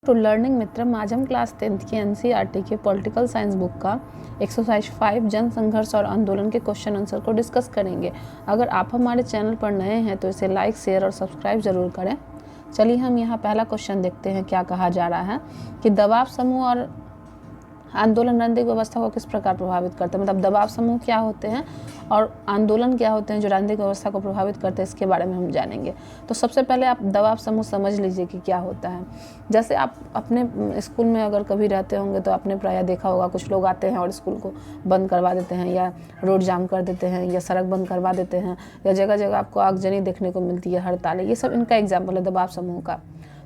To learning मित्रम, आज हम class 10th की एनसीईआरटी के पॉलिटिकल साइंस बुक का एक्सरसाइज 5 जन संघर्ष और आंदोलन के क्वेश्चन आंसर को डिस्कस करेंगे। अगर आप हमारे चैनल पर नए हैं तो इसे लाइक, शेयर और सब्सक्राइब जरूर करें। चलिए हम यहाँ पहला क्वेश्चन देखते हैं क्या कहा जा रहा है कि दबाव समूह और आंदोलन राजनीतिक व्यवस्था को किस प्रकार प्रभावित करते हैं। मतलब दबाव समूह क्या होते हैं और आंदोलन क्या होते हैं जो राजनीतिक व्यवस्था को प्रभावित करते हैं, इसके बारे में हम जानेंगे। तो सबसे पहले आप दबाव समूह समझ लीजिए कि क्या होता है। जैसे आप अपने स्कूल में अगर कभी रहते होंगे तो आपने प्रायः देखा होगा, कुछ लोग आते हैं और स्कूल को बंद करवा देते हैं या रोड जाम कर देते हैं या सड़क बंद करवा देते हैं या जगह जगह आपको आगजनी देखने को मिलती है, हड़तालें, ये सब इनका एग्जाम्पल है दबाव समूह का।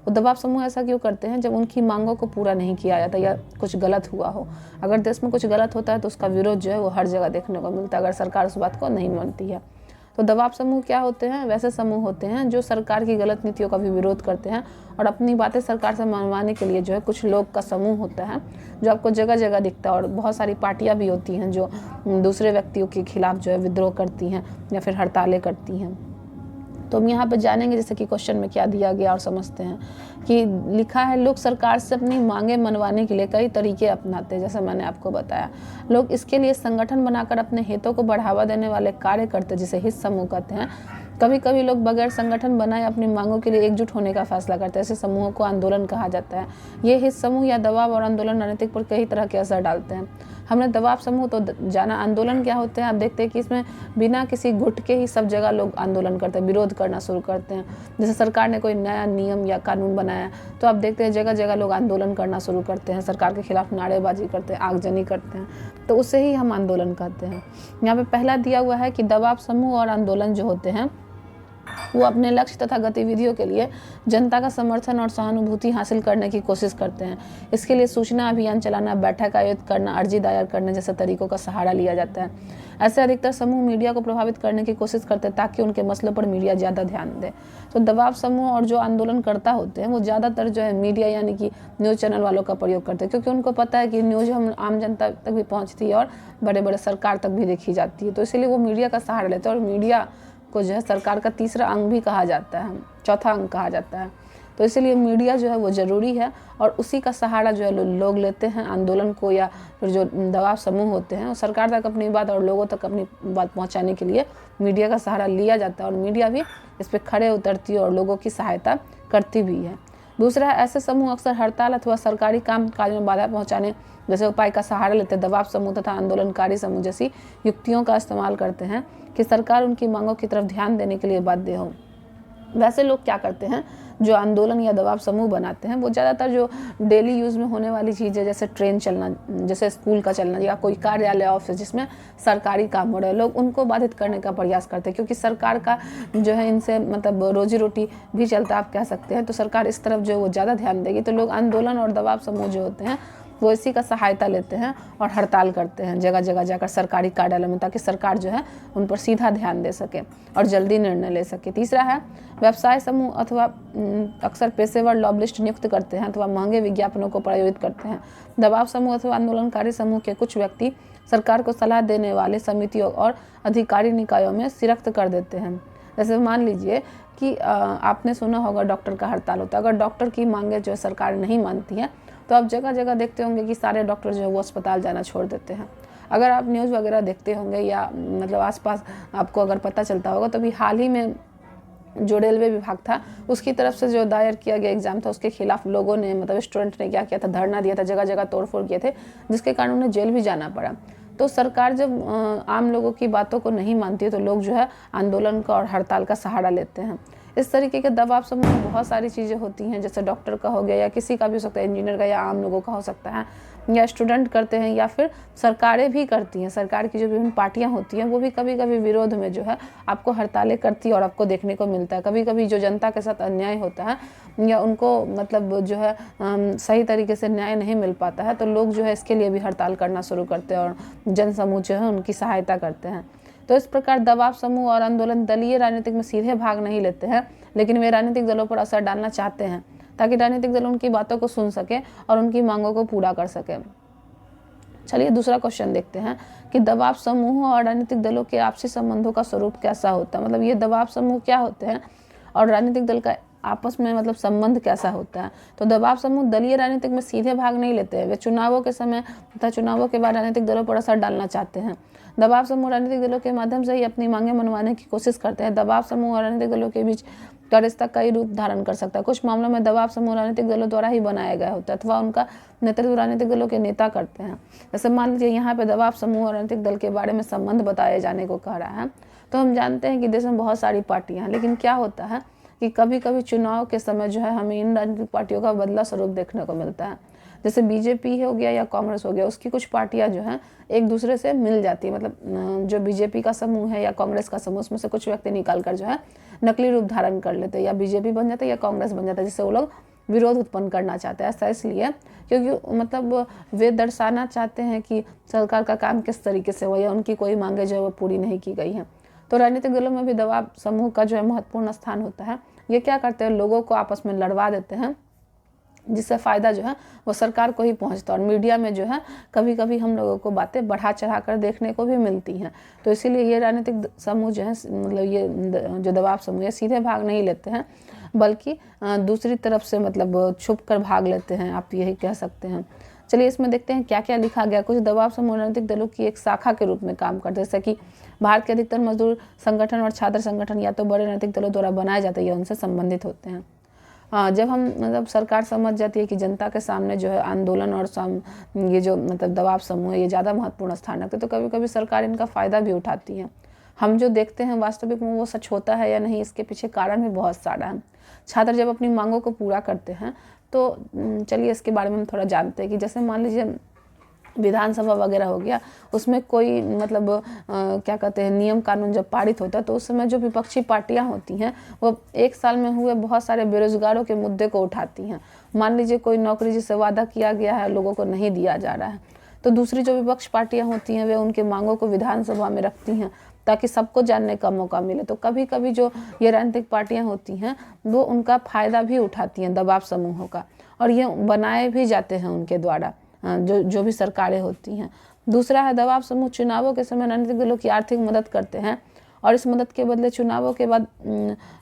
वो दबाव समूह ऐसा क्यों करते हैं? जब उनकी मांगों को पूरा नहीं किया जाता या कुछ गलत हुआ हो। अगर देश में कुछ गलत होता है तो उसका विरोध जो है वो हर जगह देखने को मिलता है, अगर सरकार उस बात को नहीं मानती है। तो दबाव समूह क्या होते हैं? वैसे समूह होते हैं जो सरकार की गलत नीतियों का भी विरोध करते हैं और अपनी बातें सरकार से मनवाने के लिए जो है कुछ लोग का समूह होता है जो आपको जगह जगह दिखता है। और बहुत सारी पार्टियां भी होती हैं जो दूसरे व्यक्तियों के खिलाफ जो है विद्रोह करती हैं या फिर हड़तालें करती हैं। तो हम यहाँ पर जानेंगे जैसे कि क्वेश्चन में क्या दिया गया और समझते हैं कि लिखा है, लोग सरकार से अपनी मांगे मनवाने के लिए कई तरीके अपनाते हैं। जैसे मैंने आपको बताया, लोग इसके लिए संगठन बनाकर अपने हितों को बढ़ावा देने वाले कार्य करते हैं जिसे हित समूह कहते हैं। कभी कभी लोग बगैर संगठन बनाए अपनी मांगों के लिए एकजुट होने का फैसला करते हैं। ऐसे समूहों को आंदोलन कहा जाता है। ये हित समूह या दबाव और आंदोलन रणनीतिक पर कई तरह के असर डालते हैं। हमने दबाव समूह तो जाना, आंदोलन क्या होते हैं आप देखते हैं कि इसमें बिना किसी गुट के ही सब जगह लोग आंदोलन करते हैं, विरोध करना शुरू करते हैं। जैसे सरकार ने कोई नया नियम या कानून बनाया तो आप देखते हैं जगह जगह लोग आंदोलन करना शुरू करते हैं, सरकार के खिलाफ नारेबाजी करते हैं, आगजनी करते हैं। तो उससे ही हम आंदोलन कहते हैं। यहाँ पे पहला दिया हुआ है कि दबाव समूह और आंदोलन जो होते हैं वो अपने लक्ष्य तथा गतिविधियों के लिए जनता का समर्थन और सहानुभूति हासिल करने की कोशिश करते हैं। इसके लिए सूचना अभियान चलाना, बैठक आयोजित करना, अर्जी दायर करने जैसे तरीकों का सहारा लिया जाता है। ऐसे अधिकतर समूह मीडिया को प्रभावित करने की कोशिश करते हैं ताकि उनके मसलों पर मीडिया ज़्यादा ध्यान दे। तो दबाव समूह और जो आंदोलनकर्ता होते हैं वो ज़्यादातर जो है मीडिया यानी कि न्यूज़ चैनल वालों का प्रयोग करते हैं, क्योंकि उनको पता है कि न्यूज़ हम आम जनता तक भी पहुँचती है और बड़े बड़े सरकार तक भी देखी जाती है। तो इसीलिए वो मीडिया का सहारा लेते हैं और मीडिया को जो है सरकार का तीसरा अंग भी कहा जाता है, चौथा अंग कहा जाता है। तो इसीलिए मीडिया जो है वो ज़रूरी है और उसी का सहारा जो है लोग लेते हैं आंदोलन को या फिर जो दबाव समूह होते हैं और सरकार तक अपनी बात और लोगों तक अपनी बात पहुंचाने के लिए मीडिया का सहारा लिया जाता है और मीडिया भी इस पर खड़े उतरती है और लोगों की सहायता करती भी है। दूसरा है, ऐसे समूह अक्सर हड़ताल अथवा सरकारी काम काज में बाधा पहुंचाने जैसे उपाय का सहारा लेते हैं। दबाव समूह तथा आंदोलनकारी समूह जैसी युक्तियों का इस्तेमाल करते हैं कि सरकार उनकी मांगों की तरफ ध्यान देने के लिए बाध्य हो। वैसे लोग क्या करते हैं जो आंदोलन या दबाव समूह बनाते हैं वो ज़्यादातर जो डेली यूज़ में होने वाली चीज़ें जैसे ट्रेन चलना, जैसे स्कूल का चलना या कोई कार्यालय ऑफिस जिसमें सरकारी काम हो रहे हैं, लोग उनको बाधित करने का प्रयास करते हैं, क्योंकि सरकार का जो है इनसे मतलब रोजी रोटी भी चलता आप कह सकते हैं। तो सरकार इस तरफ जो है वो ज़्यादा ध्यान देगी। तो लोग आंदोलन और दबाव समूह जो होते हैं वो इसी का सहायता लेते हैं और हड़ताल करते हैं जगह जगह जाकर सरकारी कार्यालय में, ताकि सरकार जो है उन पर सीधा ध्यान दे सके और जल्दी निर्णय ले सके। तीसरा है, व्यवसाय समूह अथवा अक्सर पेशेवर लॉबिस्ट नियुक्त करते हैं अथवा महंगे विज्ञापनों को प्रायोजित करते हैं। दबाव समूह अथवा आंदोलनकारी समूह के कुछ व्यक्ति सरकार को सलाह देने वाले समितियों और अधिकारी निकायों में सिरक्त कर देते हैं। जैसे मान लीजिए कि आपने सुना होगा डॉक्टर का हड़ताल होता है। अगर डॉक्टर की मांगे जो है सरकार नहीं मानती है तो आप जगह जगह देखते होंगे कि सारे डॉक्टर जो है वो अस्पताल जाना छोड़ देते हैं। अगर आप न्यूज़ वगैरह देखते होंगे या मतलब आसपास आपको अगर पता चलता होगा तो भी हाल ही में जो रेलवे विभाग था उसकी तरफ से जो दायर किया गया एग्जाम था उसके खिलाफ लोगों ने मतलब स्टूडेंट ने क्या किया था, धरना दिया था, जगह जगह तोड़फोड़ किए थे, जिसके कारण उन्हें जेल भी जाना पड़ा। तो सरकार जब आम लोगों की बातों को नहीं मानती है तो लोग जो है आंदोलन का और हड़ताल का सहारा लेते हैं। इस तरीके के दबाव समूह में बहुत सारी चीज़ें होती हैं, जैसे डॉक्टर का हो गया या किसी का भी हो सकता है, इंजीनियर का या आम लोगों का हो सकता है, या स्टूडेंट करते हैं या फिर सरकारें भी करती हैं। सरकार की जो विभिन्न पार्टियां होती हैं वो भी कभी कभी विरोध में जो है आपको हड़तालें करती है और आपको देखने को मिलता है। कभी कभी जो जनता के साथ अन्याय होता है या उनको मतलब जो है सही तरीके से न्याय नहीं मिल पाता है तो लोग जो है इसके लिए भी हड़ताल करना शुरू करते हैं और जन समूह जो है उनकी सहायता करते हैं। तो इस प्रकार दबाव समूह और आंदोलन दलीय राजनीतिक में सीधे भाग नहीं लेते हैं, लेकिन वे राजनीतिक दलों पर असर डालना चाहते हैं ताकि राजनीतिक दल उनकी बातों को सुन सके और उनकी मांगों को पूरा कर सके। चलिए दूसरा क्वेश्चन देखते हैं कि दबाव समूह और राजनीतिक दलों के आपसी संबंधों का स्वरूप कैसा होता है। मतलब ये दबाव समूह क्या होते हैं और राजनीतिक दल का आपस में मतलब संबंध कैसा होता है। तो दबाव समूह दलीय राजनीतिक में सीधे भाग नहीं लेते हैं, वे चुनावों के समय तथा चुनावों के बाद राजनीतिक दलों पर असर डालना चाहते हैं। दबाव समूह राजनीतिक दलों के माध्यम से ही अपनी मांगें मनवाने की कोशिश करते हैं। दबाव समूह और राजनीतिक दलों के बीच का रिश्ता कई रूप धारण कर सकता है। कुछ मामलों में दबाव समूह राजनीतिक दलों द्वारा ही बनाया गया होता है अथवा उनका नेतृत्व राजनीतिक दलों के नेता करते हैं। जैसे मान लीजिए यहाँ पे दबाव समूह और राजनीतिक दल के बारे में संबंध बताए जाने को कह रहा है। तो हम जानते हैं कि देश में बहुत सारी पार्टियां हैं, लेकिन क्या होता है कि कभी कभी चुनाव के समय जो है हमें इन राजनीतिक पार्टियों का बदला स्वरूप देखने को मिलता है। जैसे बीजेपी हो गया या कांग्रेस हो गया, उसकी कुछ पार्टियां जो हैं एक दूसरे से मिल जाती है। मतलब जो बीजेपी का समूह है या कांग्रेस का समूह, उसमें से कुछ व्यक्ति निकाल कर जो है नकली रूप धारण कर लेते हैं, या बीजेपी बन जाता है या कांग्रेस बन जाता है, जिससे वो लोग विरोध उत्पन्न करना चाहते हैं। ऐसा इसलिए क्योंकि मतलब वे दर्शाना चाहते हैं कि सरकार का काम किस तरीके से हुआ या उनकी कोई मांगे जो है वो पूरी नहीं की गई हैं। तो राजनीतिक दलों में भी दबाव समूह का जो है महत्वपूर्ण स्थान होता है। ये क्या करते हैं, लोगों को आपस में लड़वा देते हैं, जिससे फ़ायदा जो है वो सरकार को ही पहुंचता है। और मीडिया में जो है कभी कभी हम लोगों को बातें बढ़ा चढ़ा कर देखने को भी मिलती हैं। तो इसीलिए ये राजनीतिक समूह जो है मतलब ये जो दबाव समूह है सीधे भाग नहीं लेते हैं, बल्कि दूसरी तरफ से मतलब छुप कर भाग लेते हैं, आप यही कह सकते हैं। चलिए इसमें देखते हैं क्या क्या लिखा गया। कुछ दबाव समूह राजनीतिक दलों की एक शाखा के रूप में काम करते हैं, जैसे कि भारत के अधिकतर मजदूर संगठन और छात्र संगठन या तो बड़े राजनीतिक दलों द्वारा बनाए जाते हैं या उनसे संबंधित होते हैं। जब हम मतलब सरकार समझ जाती है कि जनता के सामने जो है आंदोलन और ये जो मतलब दबाव समूह है ये ज़्यादा महत्वपूर्ण स्थान रखते, तो कभी कभी सरकार इनका फ़ायदा भी उठाती है। हम जो देखते हैं वास्तविक में वो सच होता है या नहीं, इसके पीछे कारण भी बहुत सारा है। छात्र जब अपनी मांगों को पूरा करते हैं तो चलिए इसके बारे में हम थोड़ा जानते हैं कि जैसे मान लीजिए विधानसभा वगैरह हो गया, उसमें कोई मतलब क्या कहते हैं नियम कानून जब पारित होता है तो उस समय जो विपक्षी पार्टियां होती हैं वो एक साल में हुए बहुत सारे बेरोजगारों के मुद्दे को उठाती हैं। मान लीजिए कोई नौकरी जिससे वादा किया गया है लोगों को नहीं दिया जा रहा है, तो दूसरी जो विपक्ष पार्टियां होती हैं वे उनके मांगों को विधानसभा में रखती हैं ताकि सबको जानने का मौका मिले। तो कभी कभी जो ये राजनीतिक पार्टियां होती हैं वो उनका फ़ायदा भी उठाती हैं दबाव समूहों का, और ये बनाए भी जाते हैं उनके द्वारा जो भी सरकारें होती हैं। दूसरा है दबाव समूह चुनावों के समय राजनीतिक दलों की आर्थिक मदद करते हैं, और इस मदद के बदले चुनावों के बाद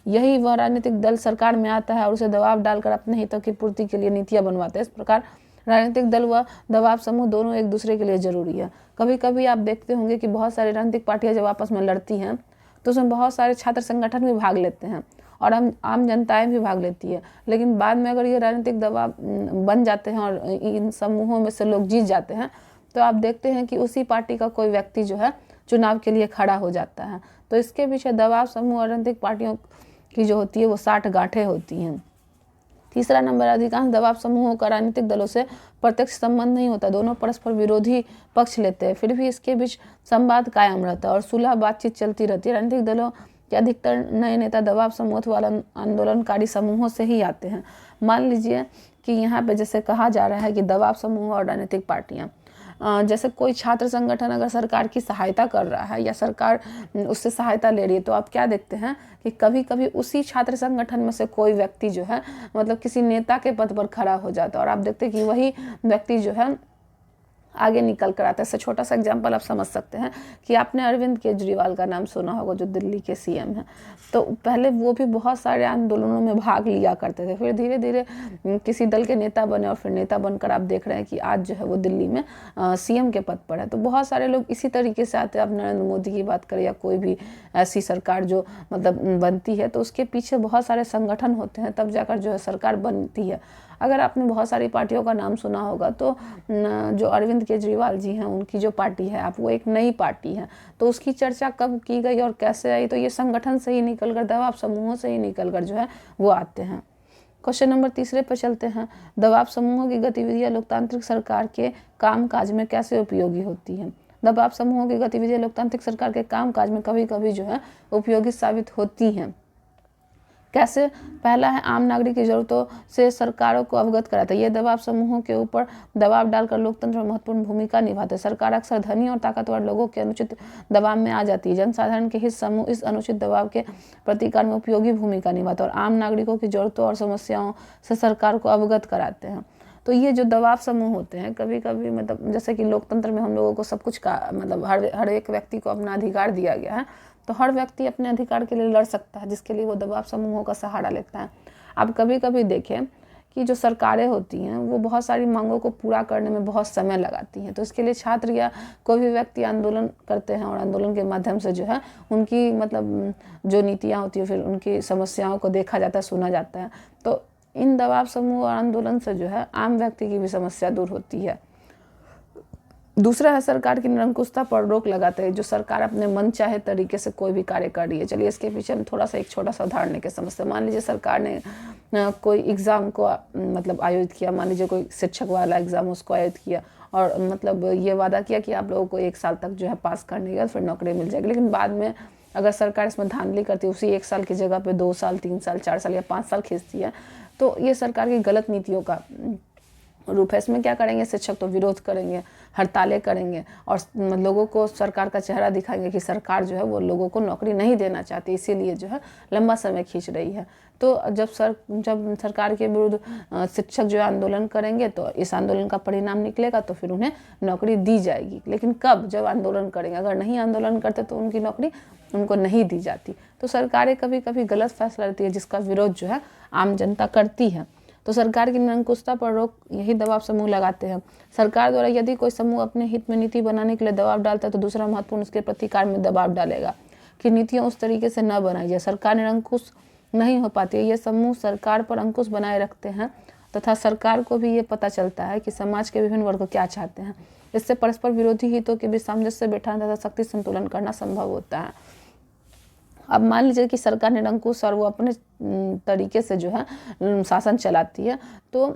यही वह राजनीतिक दल सरकार में आता है और उसे दबाव डालकर अपने हितों की पूर्ति के लिए नीतियां बनवाते हैं। इस प्रकार राजनीतिक दल व दबाव समूह दोनों एक दूसरे के लिए जरूरी है। कभी कभी आप देखते होंगे कि बहुत सारी राजनीतिक पार्टियां जब आपस में लड़ती हैं तो उसमें बहुत सारे छात्र संगठन भी भाग लेते हैं और आम जनताएं भी भाग लेती है। लेकिन बाद में अगर ये राजनीतिक दबाव बन जाते हैं और इन समूहों में से लोग जीत जाते हैं तो आप देखते हैं कि उसी पार्टी का कोई व्यक्ति जो है चुनाव के लिए खड़ा हो जाता है। तो इसके पीछे दबाव समूह और राजनीतिक पार्टियों की जो होती है वो साठगांठें होती हैं। तीसरा नंबर, अधिकांश दबाव समूहों का राजनीतिक दलों से प्रत्यक्ष संबंध नहीं होता, दोनों परस्पर विरोधी पक्ष लेते हैं, फिर भी इसके बीच संवाद कायम रहता है और सुलह बातचीत चलती रहती है। राजनीतिक दलों के अधिकतर नए नेता दबाव समूह वाला आंदोलनकारी समूहों से ही आते हैं। मान लीजिए कि यहाँ पे जैसे कहा जा रहा है कि दबाव समूह और राजनीतिक पार्टियाँ, जैसे कोई छात्र संगठन अगर सरकार की सहायता कर रहा है या सरकार उससे सहायता ले रही है, तो आप क्या देखते हैं कि कभी कभी उसी छात्र संगठन में से कोई व्यक्ति जो है मतलब किसी नेता के पद पर खड़ा हो जाता है और आप देखते हैं कि वही व्यक्ति जो है आगे निकल कर आता है। इससे छोटा सा एग्जांपल आप समझ सकते हैं कि आपने अरविंद केजरीवाल का नाम सुना होगा, जो दिल्ली के सीएम हैं। तो पहले वो भी बहुत सारे आंदोलनों में भाग लिया करते थे, फिर धीरे धीरे किसी दल के नेता बने और फिर नेता बनकर आप देख रहे हैं कि आज जो है वो दिल्ली में सीएम के पद पर है। तो बहुत सारे लोग इसी तरीके से आते हैं। अब नरेंद्र मोदी की बात करें या कोई भी ऐसी सरकार जो मतलब बनती है तो उसके पीछे बहुत सारे संगठन होते हैं, तब जाकर जो है सरकार बनती है। अगर आपने बहुत सारी पार्टियों का नाम सुना होगा तो जो अरविंद केजरीवाल जी हैं उनकी जो पार्टी है आप वो एक नई पार्टी है, तो उसकी चर्चा कब की गई और कैसे आई, तो ये संगठन से ही निकल कर दबाव समूहों से ही निकल कर जो है वो आते हैं। क्वेश्चन नंबर तीसरे पर चलते हैं। दबाव समूहों की गतिविधियां लोकतांत्रिक सरकार के कामकाज में कैसे उपयोगी होती हैं? दबाव समूहों की गतिविधियां लोकतांत्रिक सरकार के कामकाज में कभी कभी जो है उपयोगी साबित होती हैं। कैसे? पहला है आम नागरिक की जरूरतों से सरकारों को अवगत कराता है। ये दबाव समूहों के ऊपर दबाव डालकर लोकतंत्र में महत्वपूर्ण भूमिका निभाते हैं। सरकार अक्सर धनी और ताकतवर लोगों के अनुचित दबाव में आ जाती है। जनसाधारण के हित समूह इस अनुचित दबाव के प्रतिकार में उपयोगी भूमिका निभाते हैं और आम नागरिकों की जरूरतों और समस्याओं से सरकार को अवगत कराते हैं। तो ये जो दबाव समूह होते हैं कभी कभी मतलब जैसे कि लोकतंत्र में हम लोगों को सब कुछ का मतलब हर एक व्यक्ति को अपना अधिकार दिया गया है, तो हर व्यक्ति अपने अधिकार के लिए लड़ सकता है, जिसके लिए वो दबाव समूहों का सहारा लेता है। आप कभी कभी देखें कि जो सरकारें होती हैं वो बहुत सारी मांगों को पूरा करने में बहुत समय लगाती हैं, तो इसके लिए छात्र या कोई भी व्यक्ति आंदोलन करते हैं और आंदोलन के माध्यम से जो है उनकी मतलब जो नीतियाँ होती है फिर उनकी समस्याओं को देखा जाता है, सुना जाता है। तो इन दबाव समूह और आंदोलन से जो है आम व्यक्ति की भी समस्या दूर होती है। दूसरा है सरकार की निरंकुशता पर रोक लगाते हैं, जो सरकार अपने मन चाहे तरीके से कोई भी कार्य कर रही है। चलिए इसके पीछे हम थोड़ा सा एक छोटा सा उदाहरण लेके समझते हैं। मान लीजिए सरकार ने कोई एग्ज़ाम को मतलब आयोजित किया, मान लीजिए कोई शिक्षक वाला एग्ज़ाम उसको आयोजित किया और मतलब ये वादा किया कि आप लोगों को 1 साल तक जो है पास करने के बाद फिर नौकरी मिल जाएगी, लेकिन बाद में अगर सरकार इसमें धांधली करती है, उसी 1 साल की जगह पे 2 साल 3 साल 4 साल या 5 साल खींचती है, तो ये सरकार की गलत नीतियों का रूप है। इसमें क्या करेंगे, शिक्षक तो विरोध करेंगे, हड़तालें करेंगे और लोगों को सरकार का चेहरा दिखाएंगे कि सरकार जो है वो लोगों को नौकरी नहीं देना चाहती, इसीलिए जो है लंबा समय खींच रही है। तो जब सरकार के विरुद्ध शिक्षक जो आंदोलन करेंगे तो इस आंदोलन का परिणाम निकलेगा, तो फिर उन्हें नौकरी दी जाएगी। लेकिन कब, जब आंदोलन करेंगे। अगर नहीं आंदोलन करते तो उनकी नौकरी उनको नहीं दी जाती। तो सरकारें कभी कभी गलत फैसला लेती है जिसका विरोध जो है आम जनता करती है। तो सरकार की निरंकुशता पर रोक यही दबाव समूह लगाते हैं। सरकार द्वारा यदि कोई समूह अपने हित में नीति बनाने के लिए दबाव डालता है तो दूसरा महत्वपूर्ण उसके प्रतिकार में दबाव डालेगा कि नीतियाँ उस तरीके से न बनाई जाए। सरकार निरंकुश नहीं हो पाती है। ये समूह सरकार पर अंकुश बनाए रखते हैं तथा सरकार को भी ये पता चलता है कि समाज के विभिन्न वर्ग क्या चाहते हैं। इससे परस्पर विरोधी हितों के बीच सामंजस्य बैठाना तथा शक्ति संतुलन करना संभव होता है। अब मान लीजिए कि सरकार निरंकुश और वो अपने तरीके से जो है शासन चलाती है, तो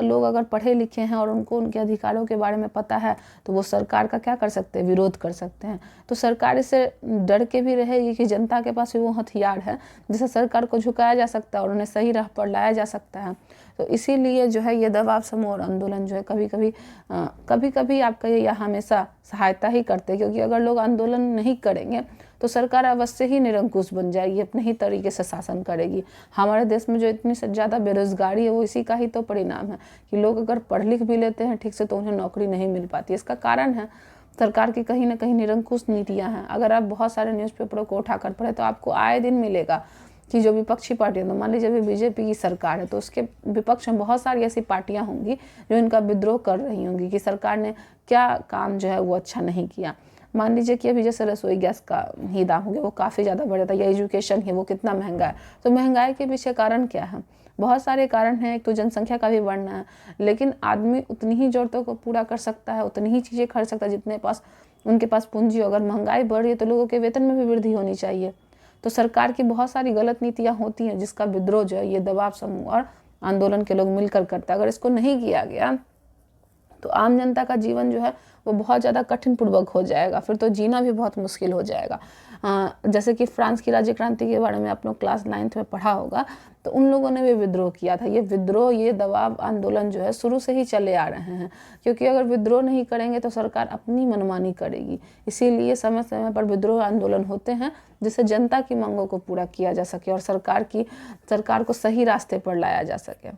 लोग अगर पढ़े लिखे हैं और उनको उनके अधिकारों के बारे में पता है तो वो सरकार का क्या कर सकते हैं, विरोध कर सकते हैं। तो सरकार इससे डर के भी रहेगी कि जनता के पास भी वो हथियार है जिससे सरकार को झुकाया जा सकता है और उन्हें सही राह पर लाया जा सकता है। तो इसीलिए जो है ये दबाव समूह और आंदोलन जो है कभी कभी आपका या हमेशा सहायता ही करते हैं, क्योंकि अगर लोग आंदोलन नहीं करेंगे तो सरकार अवश्य ही निरंकुश बन जाएगी, अपने ही तरीके से शासन करेगी। हमारे देश में जो इतनी से ज़्यादा बेरोजगारी है वो इसी का ही तो परिणाम है कि लोग अगर पढ़ लिख भी लेते हैं ठीक से तो उन्हें नौकरी नहीं मिल पाती। इसका कारण है सरकार की कहीं ना कहीं निरंकुश नीतियाँ हैं। अगर आप बहुत सारे न्यूज़पेपरों को उठाकर पढ़े तो आपको आए दिन मिलेगा कि जो विपक्षी पार्टियां, तो मान लीजिए अभी बीजेपी की सरकार है तो उसके विपक्ष में बहुत सारी ऐसी पार्टियां होंगी जो इनका विद्रोह कर रही होंगी कि सरकार ने क्या काम जो है वो अच्छा नहीं किया। मान लीजिए कि अभी जैसे रसोई गैस का ही दाम हो गया, वो काफ़ी ज़्यादा बढ़ जाता है, या एजुकेशन है वो कितना महंगा है। तो महंगाई के पीछे कारण क्या है? बहुत सारे कारण हैं। एक तो जनसंख्या का भी बढ़ना है, लेकिन आदमी उतनी ही ज़रूरतों को पूरा कर सकता है, उतनी ही चीज़ें खरीद सकता है जितने उनके पास पूंजी। अगर महंगाई बढ़ रही है तो लोगों के वेतन में भी वृद्धि होनी चाहिए। तो सरकार की बहुत सारी गलत नीतियाँ होती हैं जिसका विद्रोह जो है ये दबाव समूह और आंदोलन के लोग मिलकर करता है। अगर इसको नहीं किया गया तो आम जनता का जीवन जो है वो बहुत ज़्यादा कठिन पूर्वक हो जाएगा, फिर तो जीना भी बहुत मुश्किल हो जाएगा। जैसे कि फ्रांस की राज्य क्रांति के बारे में आप लोग क्लास 9th में पढ़ा होगा, तो उन लोगों ने भी विद्रोह किया था। ये विद्रोह, ये दबाव आंदोलन जो है शुरू से ही चले आ रहे हैं, क्योंकि अगर विद्रोह नहीं करेंगे तो सरकार अपनी मनमानी करेगी। इसीलिए समय समय पर विद्रोह आंदोलन होते हैं जिससे जनता की मांगों को पूरा किया जा सके और सरकार को सही रास्ते पर लाया जा सके।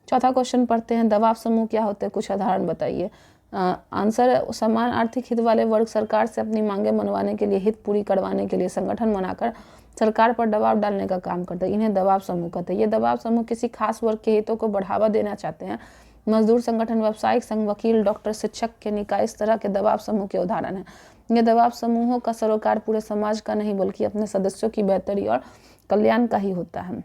चौथा क्वेश्चन पढ़ते हैं, दबाव समूह क्या होते हैं, कुछ उदाहरण बताइए। आंसर है, समान आर्थिक हित वाले वर्ग सरकार से अपनी मांगे मनवाने के लिए, हित पूरी करवाने के लिए संगठन बनाकर सरकार पर दबाव डालने का काम करते हैं। इन्हें दबाव समूह कहते हैं। ये दबाव समूह किसी खास वर्ग के हितों को बढ़ावा देना चाहते हैं। मजदूर संगठन, व्यावसायिक संघ, वकील, डॉक्टर, शिक्षक के निकाय इस तरह के दबाव समूह के उदाहरण हैं। ये दबाव समूहों का सरोकार पूरे समाज का नहीं बल्कि अपने सदस्यों की बेहतरी और कल्याण का ही होता है।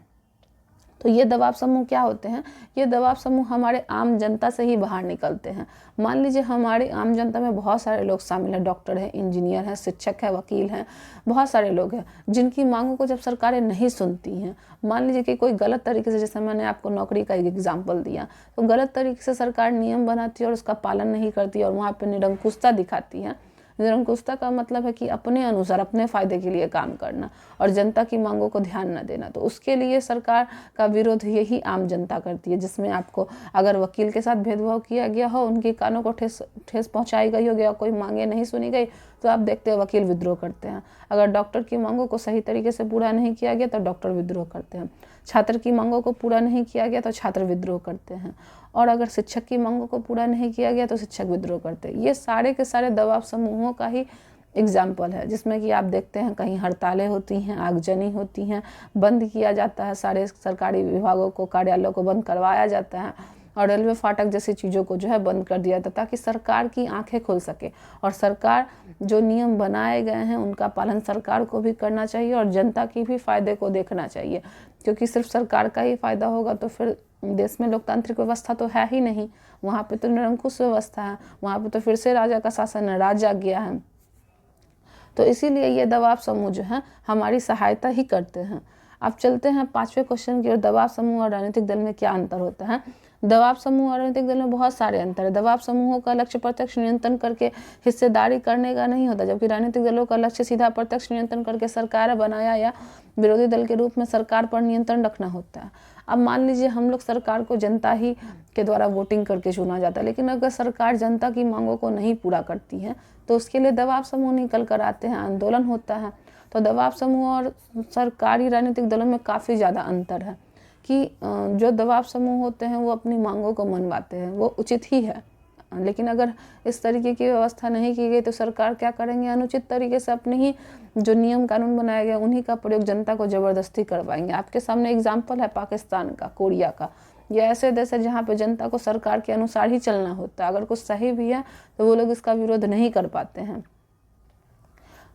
तो ये दबाव समूह क्या होते हैं? ये दबाव समूह हमारे आम जनता से ही बाहर निकलते हैं। मान लीजिए हमारी आम जनता में बहुत सारे लोग शामिल हैं, डॉक्टर हैं, इंजीनियर हैं, शिक्षक है, वकील हैं, बहुत सारे लोग हैं जिनकी मांगों को जब सरकारें नहीं सुनती हैं। मान लीजिए कि कोई गलत तरीके से, जैसे मैंने आपको नौकरी का एक एग्जाम्पल दिया, तो गलत तरीके से सरकार नियम बनाती है और उसका पालन नहीं करती है और वहाँ पर निरंकुशता दिखाती है। निरंकुशता का मतलब है कि अपने अनुसार, अपने फायदे के लिए काम करना और जनता की मांगों को ध्यान न देना। तो उसके लिए सरकार का विरोध यही आम जनता करती है, जिसमें आपको अगर वकील के साथ भेदभाव किया गया हो, उनके कानों को ठेस पहुंचाई गई हो, गया कोई मांगे नहीं सुनी गई, तो आप देखते हैं वकील विद्रोह करते हैं। अगर डॉक्टर की मांगों को सही तरीके से पूरा नहीं किया गया तो डॉक्टर विद्रोह करते हैं। छात्र की मांगों को पूरा नहीं किया गया तो छात्र विद्रोह करते हैं। और अगर शिक्षक की मांगों को पूरा नहीं किया गया तो शिक्षक विद्रोह करते हैं। ये सारे के सारे दबाव समूहों का ही एग्जाम्पल है, जिसमें कि आप देखते हैं कहीं हड़तालें होती हैं, आगजनी होती हैं, बंद किया जाता है, सारे सरकारी विभागों को, कार्यालयों को बंद करवाया जाता है और रेलवे फाटक जैसी चीज़ों को जो है बंद कर दिया जाता है, ताकि सरकार की आंखें खुल सके और सरकार जो नियम बनाए गए हैं उनका पालन सरकार को भी करना चाहिए और जनता की भी फ़ायदे को देखना चाहिए, क्योंकि सिर्फ सरकार का ही फ़ायदा होगा तो फिर देश में लोकतांत्रिक व्यवस्था तो है ही नहीं। वहाँ पे तो निरंकुश व्यवस्था है, वहाँ पे तो फिर से राजा का शासन है, राज आ गया है। तो इसीलिए ये दबाव समूह जो है हमारी सहायता ही करते हैं। अब चलते हैं 5वें क्वेश्चन की ओर, दबाव समूह और राजनीतिक दल में क्या अंतर होता है। दबाव समूह और राजनीतिक दल में बहुत सारे अंतर है। दबाव समूहों का लक्ष्य प्रत्यक्ष नियंत्रण करके हिस्सेदारी करने का नहीं होता, जबकि राजनीतिक दलों का लक्ष्य सीधा प्रत्यक्ष नियंत्रण करके सरकार बनाया या विरोधी दल के रूप में सरकार पर नियंत्रण रखना होता है। अब मान लीजिए हम लोग सरकार को जनता ही के द्वारा वोटिंग करके चुना जाता है, लेकिन अगर सरकार जनता की मांगों को नहीं पूरा करती है तो उसके लिए दबाव समूह निकल कर आते हैं, आंदोलन होता है। तो दबाव समूह और सरकारी राजनीतिक दलों में काफ़ी ज़्यादा अंतर है कि जो दबाव समूह होते हैं वो अपनी मांगों को मनवाते हैं, वो उचित ही है, लेकिन अगर इस तरीके की व्यवस्था नहीं की गई तो सरकार क्या करेंगे, अनुचित तरीके से अपने ही जो नियम कानून बनाए गए उन्हीं का प्रयोग जनता को ज़बरदस्ती करवाएंगे। आपके सामने एग्जाम्पल है पाकिस्तान का, कोरिया का। ये ऐसे देश है जहाँ पे जनता को सरकार के अनुसार ही चलना होता है, अगर कुछ सही भी है तो वो लोग इसका विरोध नहीं कर पाते हैं।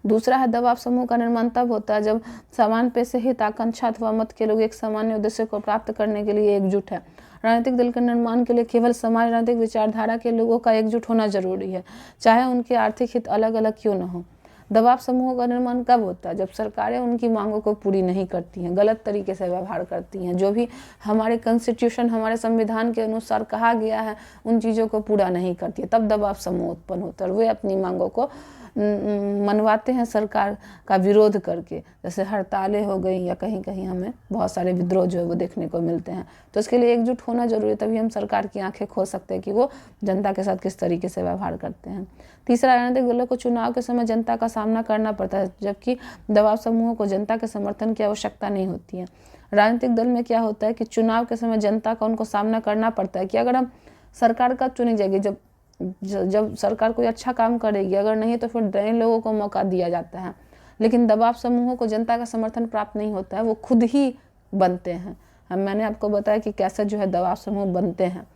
दूसरा है दबाव समूह का निर्माण तब होता है जब समान पेशे हित, आकांक्षा अथवा मत के लोग एक सामान्य उद्देश्य को प्राप्त करने के लिए एकजुट है। राजनीतिक दल के निर्माण के लिए केवल समाज राजनीतिक विचारधारा के लोगों का एकजुट होना जरूरी है, चाहे उनके आर्थिक हित अलग अलग क्यों न हो। दबाव समूहों का निर्माण कब होता है, जब सरकारें उनकी मांगों को पूरी नहीं करती हैं, गलत तरीके से व्यवहार करती हैं, जो भी हमारे कॉन्स्टिट्यूशन, हमारे संविधान के अनुसार कहा गया है उन चीज़ों को पूरा नहीं करती है, तब दबाव समूह उत्पन्न होता है और वे अपनी मांगों को मनवाते हैं सरकार का विरोध करके। जैसे हड़तालें हो गई या कहीं कहीं हमें बहुत सारे विद्रोह जो है वो देखने को मिलते हैं। तो इसके लिए एकजुट होना जरूरी है, तभी हम सरकार की आंखें खोल सकते हैं कि वो जनता के साथ किस तरीके से व्यवहार करते हैं। तीसरा, राजनीतिक दलों को चुनाव के समय जनता का सामना करना पड़ता है, जबकि दबाव समूहों को जनता के समर्थन की आवश्यकता नहीं होती है। राजनीतिक दल में क्या होता है कि चुनाव के समय जनता का उनको सामना करना पड़ता है कि अगर हम सरकार कब चुनी जाएगी, जब सरकार कोई अच्छा काम करेगी, अगर नहीं तो फिर नए लोगों को मौका दिया जाता है। लेकिन दबाव समूहों को जनता का समर्थन प्राप्त नहीं होता है, वो खुद ही बनते हैं। मैंने आपको बताया कि कैसे जो है दबाव समूह बनते हैं।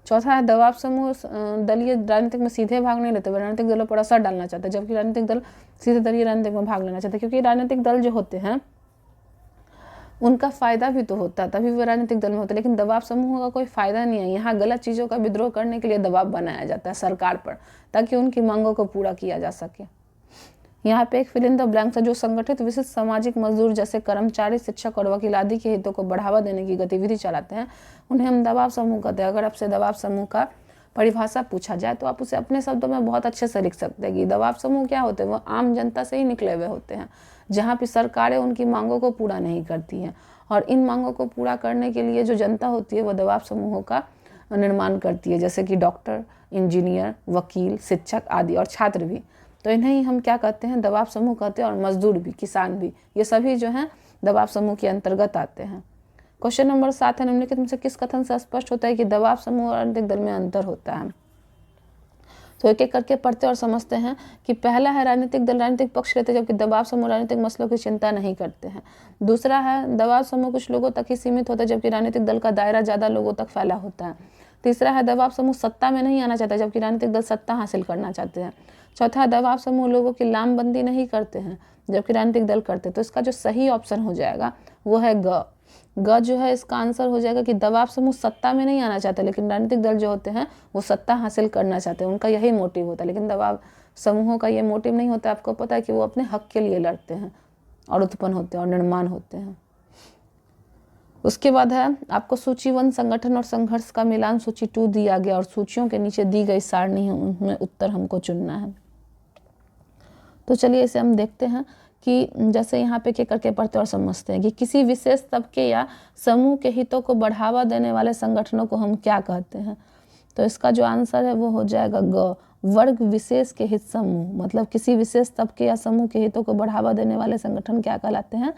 चौथा है दबाव समूह दलीय राजनीतिक में सीधे भाग नहीं लेते, वे राजनीतिक दलों पर असर डालना चाहते हैं, जबकि राजनीतिक दल सीधे दलीय राजनीतिक में भाग लेना चाहते हैं, क्योंकि राजनीतिक दल जो होते हैं उनका फ़ायदा भी तो होता है, तभी वे राजनीतिक दल में होते हैं। लेकिन दबाव समूहों का कोई फ़ायदा नहीं है। यहाँ गलत चीज़ों का विद्रोह करने के लिए दबाव बनाया जाता है सरकार पर, ताकि उनकी मांगों को पूरा किया जा सके। यहाँ पे एक फिल इन द ब्लैंक्स है, जो संगठित विशिष्ट सामाजिक मजदूर जैसे कर्मचारी, शिक्षक और वकील आदि के हितों को बढ़ावा देने की गतिविधि चलाते हैं, उन्हें हम दबाव समूह कहते हैं। अगर आपसे दबाव समूह का परिभाषा पूछा जाए तो आप उसे अपने शब्दों में बहुत अच्छे से लिख सकते हैं कि दबाव समूह क्या होते हैं। वो आम जनता से ही निकले हुए होते हैं, जहाँ पे सरकारें उनकी मांगों को पूरा नहीं करती हैं, और इन मांगों को पूरा करने के लिए जो जनता होती है वो दबाव समूहों का निर्माण करती है, जैसे कि डॉक्टर, इंजीनियर, वकील, शिक्षक आदि और छात्र भी। तो इन्हें ही हम क्या कहते हैं, दबाव समूह कहते हैं। और मजदूर भी, किसान भी, ये सभी जो हैं दबाव समूह के अंतर्गत आते हैं। क्वेश्चन नंबर 7 है, निम्नलिखित में से किस कथन से स्पष्ट होता है कि दबाव समूह और राजनीतिक दल में अंतर होता है। तो एक एक करके पढ़ते और समझते हैं कि पहला है, राजनीतिक दल राजनीतिक पक्ष लेते हैं, जबकि दबाव समूह राजनीतिक मसलों की चिंता नहीं करते हैं। दूसरा है, दबाव समूह कुछ लोगों तक ही सीमित होता है, जबकि राजनीतिक दल का दायरा ज़्यादा लोगों तक फैला होता है। तीसरा है, दबाव समूह सत्ता में नहीं आना चाहता, जबकि राजनीतिक दल सत्ता हासिल करना चाहते हैं। चौथा है, दबाव समूह लोगों की लामबंदी नहीं करते हैं, जबकि राजनीतिक दल करते हैं। तो इसका जो सही ऑप्शन हो जाएगा वो है ग जो है इसका आंसर हो जाएगा कि दबाव समूह सत्ता में नहीं आना चाहते, लेकिन राजनीतिक दल जो होते हैं वो सत्ता हासिल करना चाहते हैं, उनका यही मोटिव होता है। लेकिन दबाव समूहों का ये मोटिव नहीं होता। आपको पता है कि वो अपने हक के लिए लड़ते हैं और उत्पन्न होते हैं और निर्माण होते हैं। उसके बाद है, आपको सूची 1 संगठन और संघर्ष का मिलान सूची 2 दिया गया और सूचियों के नीचे दी गई सारणी है, उनमें उत्तर हमको चुनना है। तो चलिए इसे हम देखते हैं कि जैसे यहाँ पे क्या करके पढ़ते और समझते हैं कि किसी विशेष तबके या समूह के हितों को बढ़ावा देने वाले संगठनों को हम क्या कहते हैं। तो इसका जो आंसर है वो हो जाएगा ग, वर्ग विशेष के हित समूह। मतलब किसी विशेष तबके या समूह के हितों को बढ़ावा देने वाले संगठन क्या कहलाते हैं,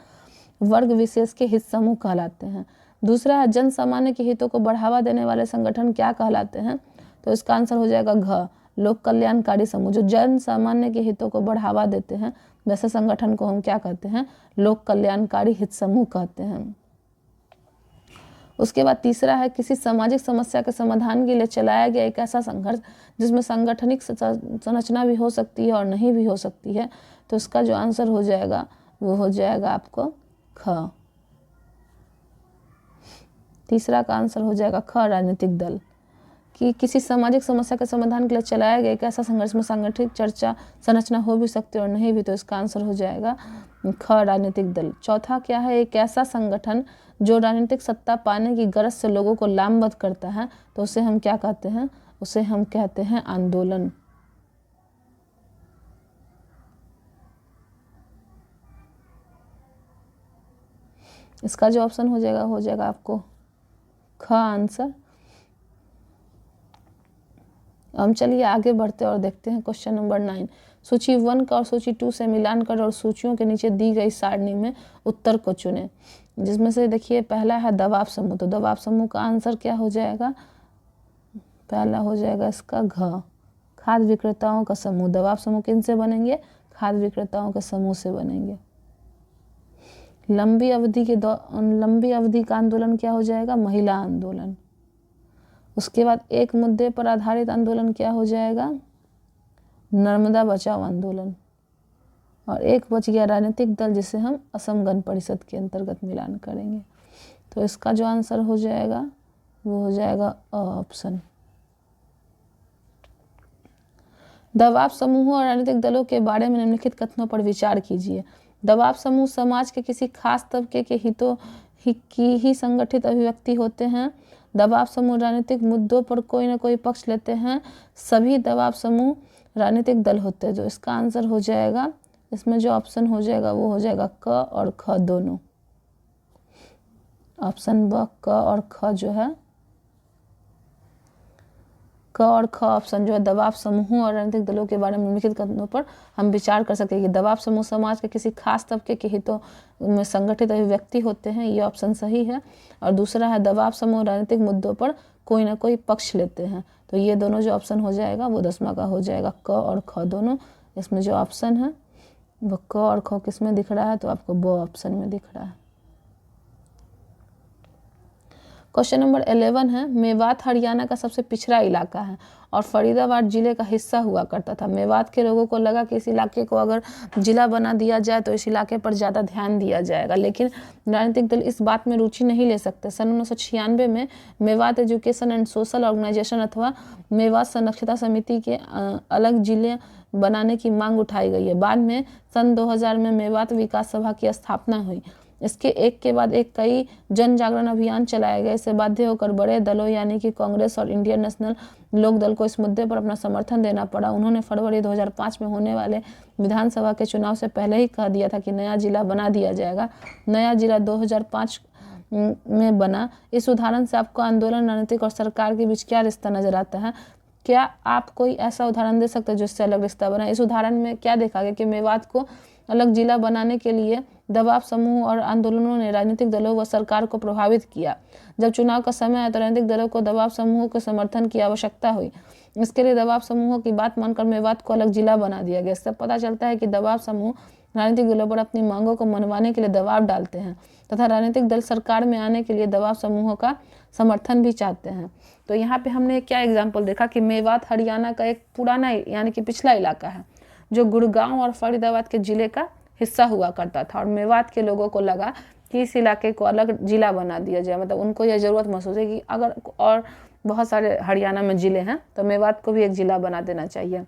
वर्ग विशेष के हित समूह कहलाते हैं। दूसरा है, जन सामान्य के हितों को बढ़ावा देने वाले संगठन क्या कहलाते हैं। तो इसका आंसर हो जाएगा घ, लोक कल्याणकारी समूह, जो जन सामान्य के हितों को बढ़ावा देते हैं वैसे संगठन को हम क्या कहते हैं, लोक कल्याणकारी हित समूह कहते हैं। उसके बाद तीसरा है किसी सामाजिक समस्या के समाधान के लिए चलाया गया एक ऐसा संघर्ष जिसमें सांगठनिक संरचना भी हो सकती है और नहीं भी हो सकती है। तो इसका जो आंसर हो जाएगा वो हो जाएगा आपको ख। तीसरा का आंसर हो जाएगा ख, राजनीतिक दल। कि किसी सामाजिक समस्या के समाधान के लिए चलाया गया एक ऐसा संघर्ष में सांगठनिक चर्चा संरचना हो भी सकती है और नहीं भी। तो इसका आंसर हो जाएगा ख, राजनीतिक दल। चौथा क्या है, एक ऐसा संगठन जो राजनीतिक सत्ता पाने की गरज से लोगों को लामबंद करता है। तो उसे हम क्या कहते हैं, उसे हम कहते हैं आंदोलन। इसका जो ऑप्शन हो जाएगा आपको ख आंसर। हम चलिए आगे बढ़ते और देखते हैं क्वेश्चन नंबर 9। सूची 1 का और सूची 2 से मिलान कर और सूचियों के नीचे दी गई सारणी में उत्तर को चुनें। जिसमें से देखिए पहला है दबाव समूह। तो दबाव समूह का आंसर क्या हो जाएगा, पहला हो जाएगा इसका घ, खाद्य विक्रेताओं का समूह। दबाव समूह किन से बनेंगे, खाद्य विक्रेताओं के समूह से बनेंगे। लंबी अवधि का आंदोलन क्या हो जाएगा, महिला आंदोलन। उसके बाद एक मुद्दे पर आधारित आंदोलन क्या हो जाएगा, नर्मदा बचाओ आंदोलन। और एक बच गया राजनीतिक दल जिसे हम असम गण परिषद के अंतर्गत मिलान करेंगे। तो इसका जो आंसर हो जाएगा वो हो जाएगा ऑप्शन। दबाव समूहों और राजनीतिक दलों के बारे में निम्नलिखित कथनों पर विचार कीजिए। दबाव समूह समाज के किसी खास तबके के हितों की ही संगठित अभिव्यक्ति होते हैं। दबाव समूह राजनीतिक मुद्दों पर कोई ना कोई पक्ष लेते हैं। सभी दबाव समूह राजनीतिक दल होते हैं। जो इसका आंसर हो जाएगा, इसमें जो ऑप्शन हो जाएगा वो हो जाएगा क और ख दोनों। ऑप्शन ब क और ख जो है, क और ख ऑप्शन जो है दबाव समूहों और राजनीतिक दलों के बारे में निम्नलिखित कथनों पर हम विचार कर सकते हैं कि दबाव समूह समाज के किसी खास तबके के हितों में संगठित अभिव्यक्ति होते हैं। ये ऑप्शन सही है। और दूसरा है दबाव समूह राजनीतिक मुद्दों पर कोई ना कोई पक्ष लेते हैं। तो ये दोनों जो ऑप्शन हो जाएगा वो 10वां का हो जाएगा, क और ख दोनों। इसमें जो ऑप्शन है वो क और ख किस में दिख रहा है, तो आपको ब ऑप्शन में दिख रहा है। क्वेश्चन नंबर 11 है, मेवात हरियाणा का सबसे पिछड़ा इलाका है और फरीदाबाद जिले का हिस्सा हुआ करता था। मेवात के लोगों को लगा कि इस इलाके को अगर जिला बना दिया जाए तो इस इलाके पर ज़्यादा ध्यान दिया जाएगा, लेकिन राजनीतिक दल इस बात में रुचि नहीं ले सकते। सन 1996 में Mewat education and social organisation अथवा मेवात संरक्षिता समिति के अलग जिले बनाने की मांग उठाई गई है। बाद में सन 2000 में मेवात विकास सभा की स्थापना हुई। इसके एक के बाद एक कई जन जागरण अभियान चलाए गए। इससे बाध्य होकर बड़े दलों यानी कि कांग्रेस और इंडियन नेशनल लोक दल को इस मुद्दे पर अपना समर्थन देना पड़ा। उन्होंने फरवरी 2005 में होने वाले विधानसभा के चुनाव से पहले ही कह दिया था कि नया जिला बना दिया जाएगा। नया जिला 2005 में बना। इस उदाहरण से आपको आंदोलन, राजनीतिक और सरकार के बीच क्या रिश्ता नजर आता है? क्या आप कोई ऐसा उदाहरण दे सकते हैं जिससे अलग रिश्ता बना? इस उदाहरण में क्या देखा गया कि मेवात को अलग जिला बनाने के लिए दबाव समूह और आंदोलनों ने राजनीतिक दलों व सरकार को प्रभावित किया। जब चुनाव का समय आया तो राजनीतिक दलों को दबाव समूहों के समर्थन की आवश्यकता हुई। इसके लिए दबाव समूहों की बात मानकर मेवात को अलग जिला बना दिया गया। इससे पता चलता है कि दबाव समूह राजनीतिक दलों पर अपनी मांगों को मनवाने के लिए दबाव डालते हैं तथा राजनीतिक दल सरकार में आने के लिए दबाव समूहों का समर्थन भी चाहते हैं। तो यहाँ पे हमने क्या एग्जाम्पल देखा कि मेवात हरियाणा का एक पुराना यानी कि पिछला इलाका है जो गुड़गांव और फरीदाबाद के जिले का हिस्सा हुआ करता था। और मेवात के लोगों को लगा कि इस इलाके को अलग जिला बना दिया जाए। मतलब उनको यह ज़रूरत महसूस है कि अगर और बहुत सारे हरियाणा में ज़िले हैं तो मेवात को भी एक ज़िला बना देना चाहिए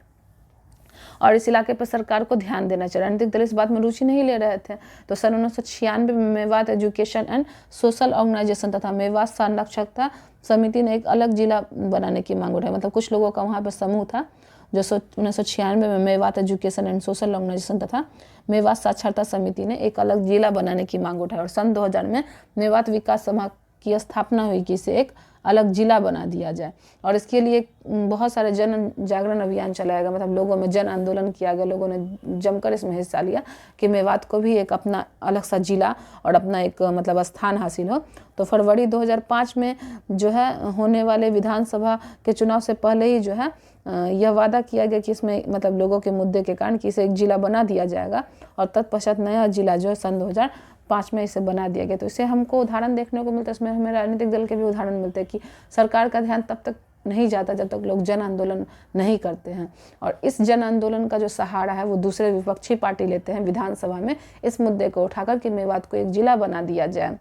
और इस इलाके पर सरकार को ध्यान देना चाहिए। राजनीतिक दल इस बात में रुचि नहीं ले रहे थे। तो सन 1996 में Mewat education and social organisation तथा मेवात संरक्षकता समिति ने एक अलग जिला बनाने की मांग उठाई। मतलब कुछ लोगों का वहाँ पर समूह था जो 1996 में Mewat education and social organisation तथा मेवात साक्षरता समिति ने एक अलग जिला बनाने की मांग उठाई। और सन 2000 में मेवात विकास सभा की स्थापना हुई कि इसे एक अलग जिला बना दिया जाए। और इसके लिए बहुत सारे जन जागरण अभियान चलाया गया, मतलब लोगों में जन आंदोलन किया गया, लोगों ने जमकर इसमें हिस्सा लिया कि मेवात को भी एक अपना अलग सा जिला और अपना एक मतलब स्थान हासिल हो। तो फरवरी 2005 में जो है होने वाले विधानसभा के चुनाव से पहले ही जो है यह वादा किया गया कि इसमें मतलब लोगों के मुद्दे के कारण कि इसे एक जिला बना दिया जाएगा, और तत्पश्चात नया जिला जो है सन 2005 में इसे बना दिया गया। तो इससे हमको उदाहरण देखने को मिलता है, इसमें हमें राजनीतिक दल के भी उदाहरण मिलते हैं कि सरकार का ध्यान तब तक नहीं जाता जब तक लोग जन आंदोलन नहीं करते हैं, और इस जन आंदोलन का जो सहारा है वो दूसरे विपक्षी पार्टी लेते हैं विधानसभा में इस मुद्दे को उठाकर कि मेवात को एक जिला बना दिया जाए।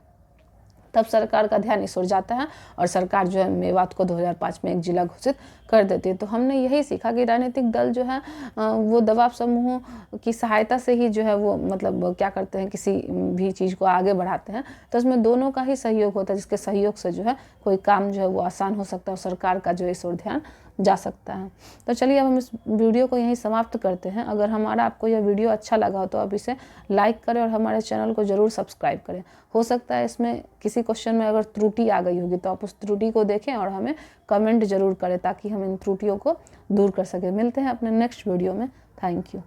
तब सरकार का ध्यान इस ओर जाता है और सरकार जो है मेवात को 2005 में एक जिला घोषित कर देती है। तो हमने यही सीखा कि राजनीतिक दल जो है वो दबाव समूहों की सहायता से ही जो है वो मतलब क्या करते हैं, किसी भी चीज़ को आगे बढ़ाते हैं। तो इसमें दोनों का ही सहयोग होता है, जिसके सहयोग से जो है कोई काम जो है वो आसान हो सकता है और सरकार का जो है इस ओर ध्यान जा सकता है। तो चलिए अब हम इस वीडियो को यहीं समाप्त करते हैं। अगर हमारा आपको यह वीडियो अच्छा लगा हो तो आप इसे लाइक करें और हमारे चैनल को ज़रूर सब्सक्राइब करें। हो सकता है इसमें किसी क्वेश्चन में अगर त्रुटि आ गई होगी तो आप उस त्रुटि को देखें और हमें कमेंट जरूर करें ताकि हम इन त्रुटियों को दूर कर सकें। मिलते हैं अपने नेक्स्ट वीडियो में। Thank you.